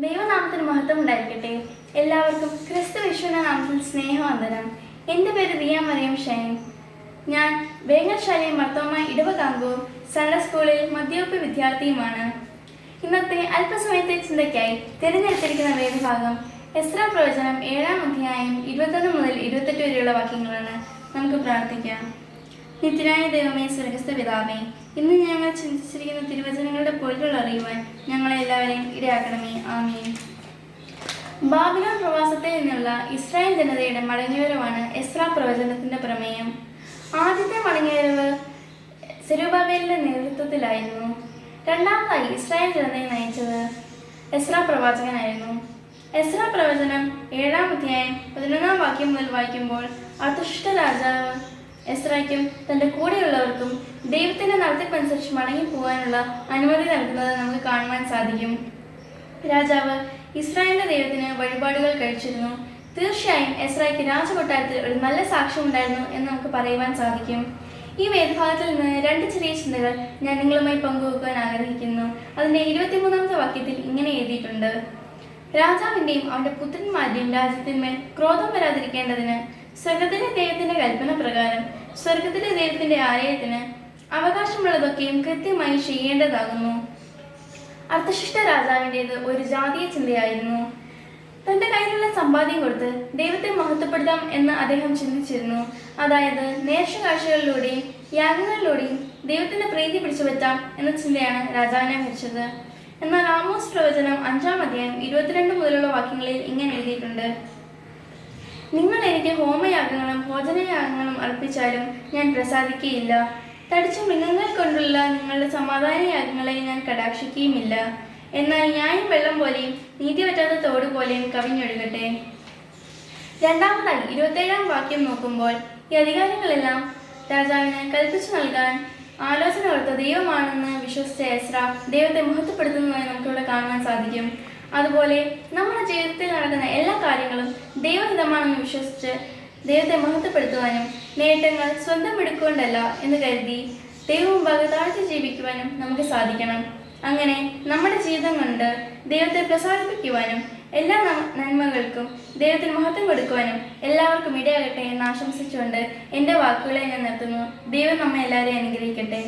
ദൈവനാമത്തിന് മഹത്വം ഉണ്ടായിരിക്കട്ടെ. എല്ലാവർക്കും ക്രിസ്തു യേശുവിന്റെ നാമത്തിൽ സ്നേഹവന്ദനം. എൻ്റെ പേര് ദിയ മറിയം ഷൈൻ. ഞാൻ വേങ്ങശാലി മർത്തോമ ഇടവകാങ്കൂർ സൺഡേ സ്കൂളിൽ മധ്യവകുപ്പ് വിദ്യാർത്ഥിയുമാണ്. ഇന്നത്തെ അല്പസമയത്തെ ചിന്തയ്ക്കായി തിരഞ്ഞെടുത്തിരിക്കുന്ന വേദഭാഗം എസ്രാ പ്രവചനം 7-ാം അധ്യായം 21 മുതൽ 28 വരെയുള്ള വാക്യങ്ങളാണ്. നമുക്ക് പ്രാർത്ഥിക്കാം. നിത്യനായ ദൈവമേ, സ്വർഗ്ഗസ്ഥ പിതാവേ, ഇന്ന് ഞങ്ങൾ ചിന്തിച്ചിരിക്കുന്ന തിരുവചനങ്ങളുടെ പൊരുൾ അറിയുവാൻ ഞങ്ങളെ എല്ലാവരെയും ഇടയാക്കണമേ. ആമേൻ. ബാബിലോൺ പ്രവാസത്തിൽ നിന്നുള്ള ഇസ്രായേൽ ജനതയുടെ മടങ്ങിവരവാണ് എസ്രാ പ്രവചനത്തിന്റെ പ്രമേയം. ആദ്യത്തെ മടങ്ങിവരവ് സെരുബാബേലിന്റെ നേതൃത്വത്തിലായിരുന്നു. രണ്ടാമതായി ഇസ്രായേൽ ജനതയെ നയിച്ചത് എസ്രാ പ്രവാചകനായിരുന്നു. എസ്രാ പ്രവചനം 7-ാം അധ്യായം 11-ാം വാക്യം മുതൽ വായിക്കുമ്പോൾ അർത്തശ്ഷ്ഠ രാജാവ് എസ്രായ്ക്കും തൻ്റെ കൂടെയുള്ളവർക്കും ദൈവത്തിൻ്റെ നടത്തിപ്പനുസരിച്ച് മടങ്ങിപ്പോകാനുള്ള അനുമതി നൽകുന്നത് നമുക്ക് കാണുവാൻ സാധിക്കും. രാജാവ് ഇസ്രായേലിന്റെ ദൈവത്തിന് വഴിപാടുകൾ കഴിച്ചിരുന്നു. തീർച്ചയായും എസ്രായ്ക്ക് രാജകൊട്ടാരത്തിൽ ഒരു നല്ല സാക്ഷ്യമുണ്ടായിരുന്നു എന്ന് നമുക്ക് പറയുവാൻ സാധിക്കും. ഈ വേദഭാഗത്തിൽ നിന്ന് 2 ചെറിയ ചിന്തകൾ ഞാൻ നിങ്ങളുമായി പങ്കുവെക്കുവാൻ ആഗ്രഹിക്കുന്നു. അതിൻ്റെ 23-ാമത്തെ വാക്യത്തിൽ ഇങ്ങനെ എഴുതിയിട്ടുണ്ട്: രാജാവിൻ്റെയും അവൻ്റെ പുത്രന്മാരുടെയും രാജ്യത്തിന്മേൽ ക്രോധം വരാതിരിക്കേണ്ടതിന് സ്വർഗത്തിലെ ദൈവത്തിന്റെ കൽപ്പന പ്രകാരം സ്വർഗത്തിലെ ദൈവത്തിന്റെ ആലയത്തിന് അവകാശമുള്ളതൊക്കെയും കൃത്യമായി ചെയ്യേണ്ടതാകുന്നു. അർത്ഥശിഷ്ട രാജാവിൻ്റേത് ഒരു ജാതീയ ചിന്തയായിരുന്നു. തന്റെ കയ്യിലുള്ള സമ്പാദ്യം കൊടുത്ത് ദൈവത്തെ മഹത്വപ്പെടുത്താം എന്ന് അദ്ദേഹം ചിന്തിച്ചിരുന്നു. അതായത് നേർച്ചക്കാഴ്ചകളിലൂടെയും യാഗങ്ങളിലൂടെയും ദൈവത്തിന്റെ പ്രീതി പിടിച്ചുപറ്റാം എന്ന ചിന്തയാണ് രാജാവിനെ ഭരിച്ചത്. എന്നാൽ ആമോസ് പ്രവചനം 5-ാം അധ്യായം 22 മുതലുള്ള വാക്യങ്ങളിൽ ഇങ്ങനെ എഴുതിയിട്ടുണ്ട്: നിങ്ങൾ എനിക്ക് ഹോമയാഗങ്ങളും ഭോജനയാഗങ്ങളും അർപ്പിച്ചാലും ഞാൻ പ്രസാദിക്കുകയില്ല. തടിച്ച മൃഗങ്ങൾ കൊണ്ടുള്ള നിങ്ങളുടെ സമാധാന യാഗങ്ങളെ ഞാൻ കടാക്ഷിക്കുകയുമില്ല. എന്നാൽ ന്യായം വെള്ളം പോലെയും നീതി പറ്റാത്ത തോട് പോലെയും കവിഞ്ഞൊഴുകട്ടെ. രണ്ടാമതായി 27-ാം വാക്യം നോക്കുമ്പോൾ ഈ അധികാരങ്ങളെല്ലാം രാജാവിന് കൽപ്പിച്ചു നൽകാൻ ആലോചന കൊടുത്ത ദൈവമാണെന്ന് വിശ്വസിച്ച എസ്രാ ദൈവത്തെ മഹത്വപ്പെടുത്തുന്നതായി നമുക്കിവിടെ കാണുവാൻ സാധിക്കും. അതുപോലെ നമ്മുടെ ജീവിതത്തിൽ നടക്കുന്ന എല്ലാ കാര്യങ്ങളും ദൈവഹിതമാണെന്ന് വിശ്വസിച്ച് ദൈവത്തെ മഹത്വപ്പെടുത്തുവാനും നേട്ടങ്ങൾ സ്വന്തം എടുക്കൊണ്ടല്ല എന്ന് കരുതി ദൈവമുമ്പാകെ താഴ്ത്തി ജീവിക്കുവാനും നമുക്ക് സാധിക്കണം. അങ്ങനെ നമ്മുടെ ജീവിതം കൊണ്ട് ദൈവത്തെ പ്രസാദിപ്പിക്കുവാനും എല്ലാ നന്മകൾക്കും ദൈവത്തിന് മഹത്വം കൊടുക്കുവാനും എല്ലാവർക്കും ഇടയാകട്ടെ എന്ന് ആശംസിച്ചുകൊണ്ട് എൻ്റെ വാക്കുകളെ ഞാൻ നിർത്തുന്നു. ദൈവം നമ്മെ എല്ലാവരെയും അനുഗ്രഹിക്കട്ടെ.